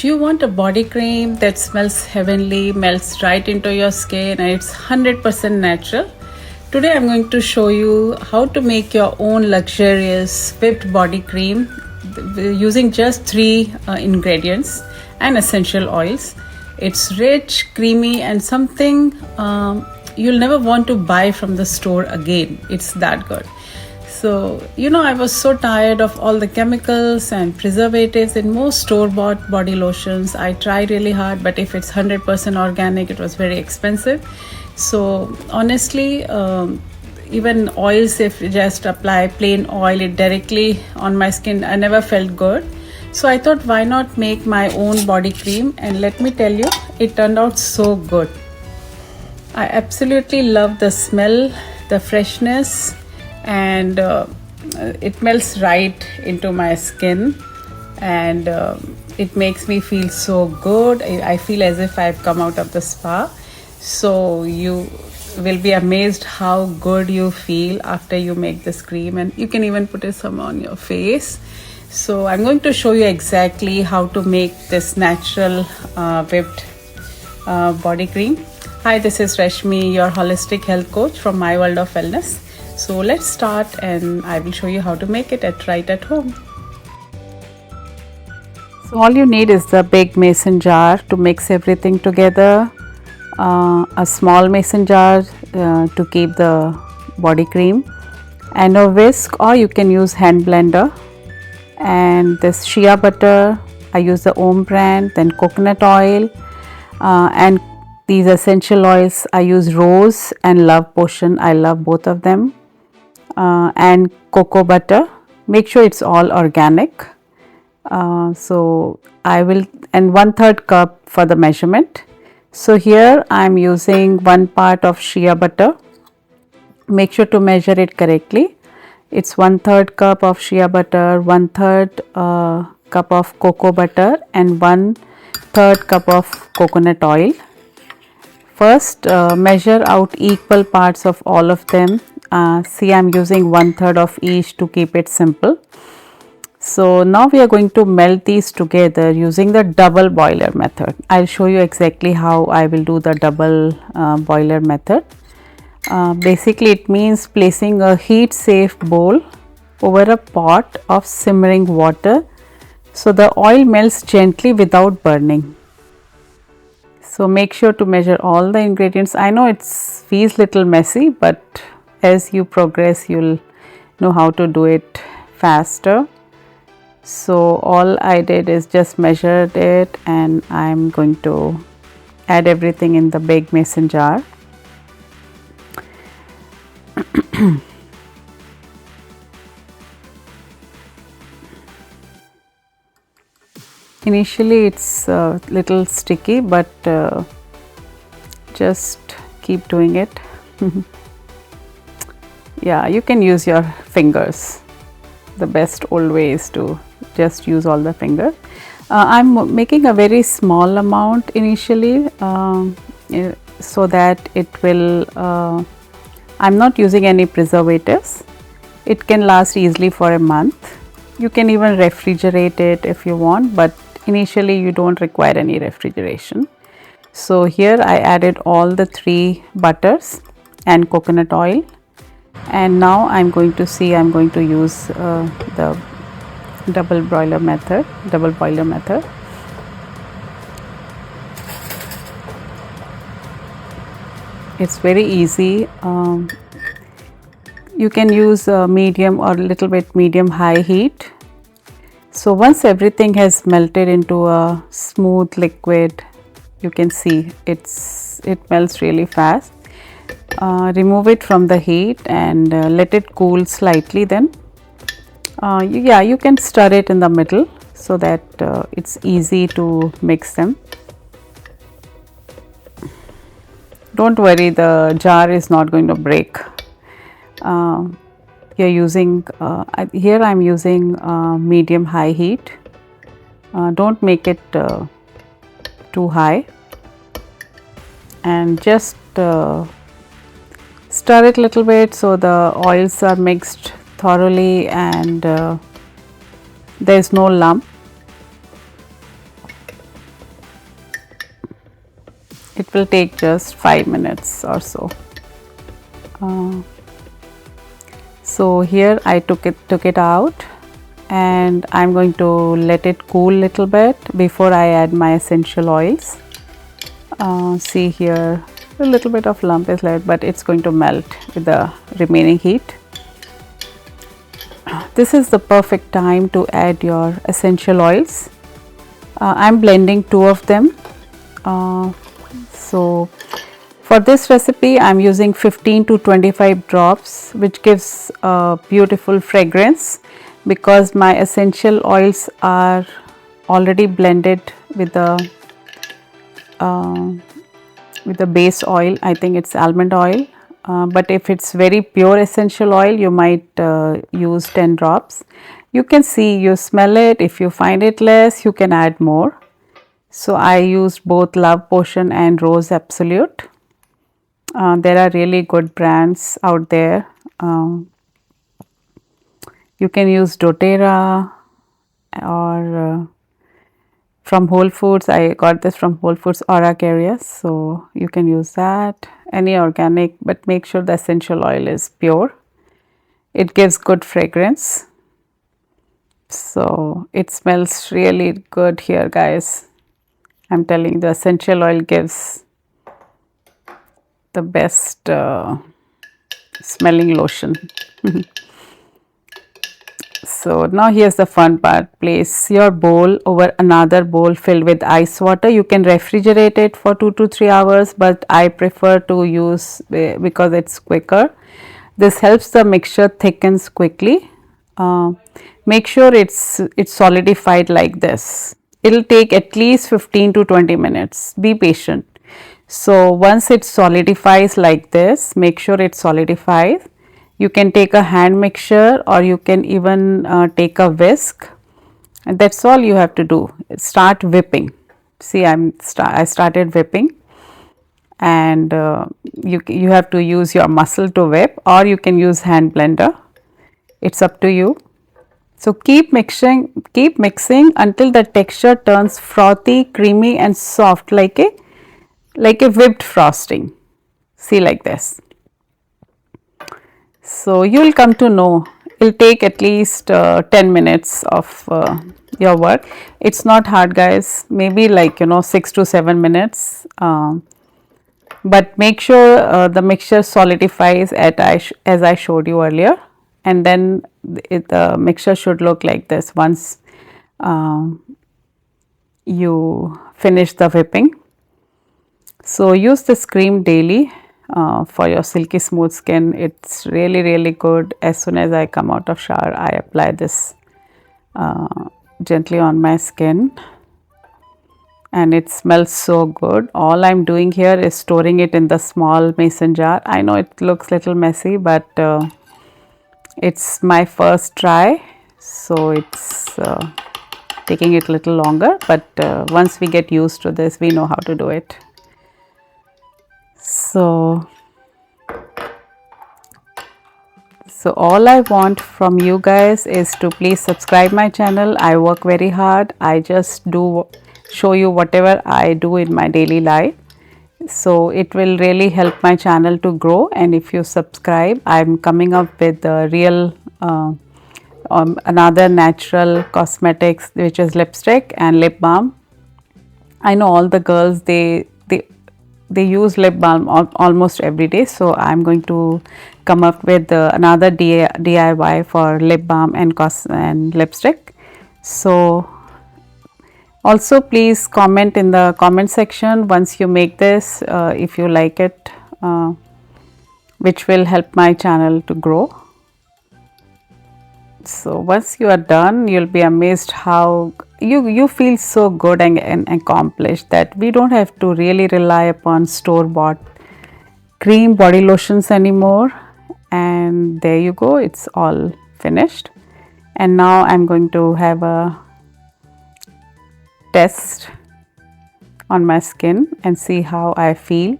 Do you want a body cream that smells heavenly, melts right into your skin, and it's 100% natural? Today I'm going to show you how to make your own luxurious whipped body cream using just three ingredients and essential oils. It's rich, creamy, and something you'll never want to buy from the store again. It's that good. So, I was so tired of all the chemicals and preservatives in most store-bought body lotions. I tried really hard, but if it's 100% organic, it was very expensive. So, honestly, even oils, if you just apply plain oil it directly on my skin, I never felt good. So I thought, why not make my own body cream? And let me tell you, it turned out so good. I absolutely love the smell, the freshness, and it melts right into my skin, and it makes me feel so good. I feel as if I've come out of the spa. So you will be amazed how good you feel after you make this cream, and you can even put it some on your face. So I'm going to show you exactly how to make this natural whipped body cream. Hi, this is Rashmi, your holistic health coach from My World of Wellness. So let's start, and I will show you how to make it right at home. So all you need is the big mason jar to mix everything together, a small mason jar to keep the body cream, and a whisk, or you can use hand blender, and this shea butter. I use the Om brand, then coconut oil, and these essential oils. I use Rose and Love Potion. I love both of them. And cocoa butter. Make sure it's all organic. So I will, and 1/3 cup for the measurement. So here I am using 1 part of shea butter. Make sure to measure it correctly. It's 1/3 cup of shea butter, 1/3 cup of cocoa butter, and 1/3 cup of coconut oil. First, measure out equal parts of all of them. See, I'm using 1/3 of each to keep it simple. So now we are going to melt these together using the double boiler method. I'll show you exactly how I will do the double boiler method. Basically, it means placing a heat safe bowl over a pot of simmering water so the oil melts gently without burning. So make sure to measure all the ingredients. I know it feels little messy, but as you progress you'll know how to do it faster. So all I did is just measured it, and I'm going to add everything in the big mason jar. Initially it's a little sticky, but just keep doing it. Yeah, you can use your fingers. The best old way is to just use all the fingers. I'm making a very small amount initially so that it will, I'm not using any preservatives. It can last easily for a month. You can even refrigerate it if you want, but initially you don't require any refrigeration. So here I added all the 3 butters and coconut oil, and now I'm going to use the double boiler method. It's very easy. You can use medium or a little bit medium high heat. So once everything has melted into a smooth liquid, you can see it melts really fast. Remove it from the heat and let it cool slightly. Then you can stir it in the middle so that it's easy to mix them. Don't worry, the jar is not going to break. Here I'm using medium high heat. Don't make it too high, and just stir it a little bit so the oils are mixed thoroughly and there is no lump. It will take just 5 minutes or so. So here I took it out, and I'm going to let it cool little bit before I add my essential oils. See here, a little bit of lump is left, but it's going to melt with the remaining heat. This is the perfect time to add your essential oils. I'm blending 2 of them. So for this recipe I'm using 15 to 25 drops, which gives a beautiful fragrance because my essential oils are already blended with the base oil. I think it's almond oil, but if it's very pure essential oil you might use 10 drops. You can see, you smell it, if you find it less you can add more. So I used both Love Potion and Rose Absolute. There are really good brands out there. You can use doTERRA or from Whole Foods. I got this from Whole Foods Aura Curious, so you can use that, any organic, but make sure the essential oil is pure. It gives good fragrance. So it smells really good here, guys. I'm telling you, the essential oil gives the best smelling lotion. So now here's the fun part. Place your bowl over another bowl filled with ice water. You can refrigerate it for 2 to 3 hours, but I prefer to use because it's quicker. This helps the mixture thickens quickly. Make sure it's solidified like this. It'll take at least 15 to 20 minutes. Be patient. So once it solidifies like this, make sure it solidifies. You can take a hand mixture or you can even take a whisk, and that's all you have to do. Start whipping. See, I started whipping, and you have to use your muscle to whip, or you can use hand blender. It's up to you. So keep mixing until the texture turns frothy, creamy and soft like a whipped frosting. See, like this. So you will come to know, it'll take at least 10 minutes of your work. It's not hard, guys, maybe 6 to 7 minutes, but make sure the mixture solidifies as I showed you earlier, and then the mixture should look like this once you finish the whipping. So use this cream daily for your silky smooth skin. It's really good. As soon as I come out of shower, I apply this gently on my skin, and it smells so good. All I'm doing here is storing it in the small mason jar. I know it looks little messy, but it's my first try, so it's taking it a little longer, but once we get used to this, we know how to do it. So all I want from you guys is to please subscribe my channel. I work very hard. I just show you whatever I do in my daily life. So it will really help my channel to grow, and if you subscribe, I'm coming up with the real another natural cosmetics, which is lipstick and lip balm. I know all the girls, they use lip balm almost every day, so I'm going to come up with another DIY for lip balm and lipstick. So also please comment in the comment section once you make this if you like it, which will help my channel to grow. So once you are done, you'll be amazed how you feel so good and accomplished that we don't have to really rely upon store-bought cream body lotions anymore. And there you go, it's all finished. And now I'm going to have a test on my skin and see how I feel.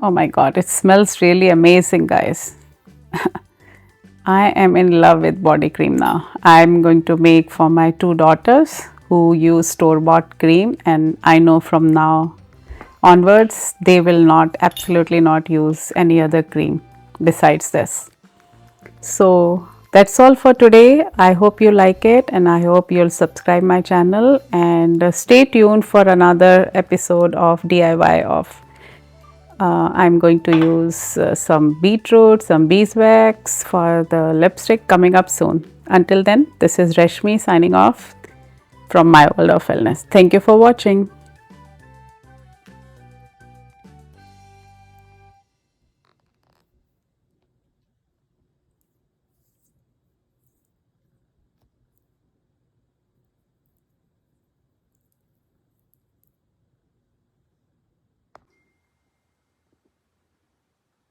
Oh my god, it smells really amazing, guys. I am in love with body cream now. I'm going to make for my 2 daughters who use store-bought cream, and I know from now onwards, they will not, absolutely not use any other cream besides this. So that's all for today. I hope you like it, and I hope you'll subscribe my channel, and stay tuned for another episode of DIY of I'm going to use some beetroot, some beeswax for the lipstick coming up soon. Until then, this is Rashmi signing off from my world of wellness. Thank you for watching.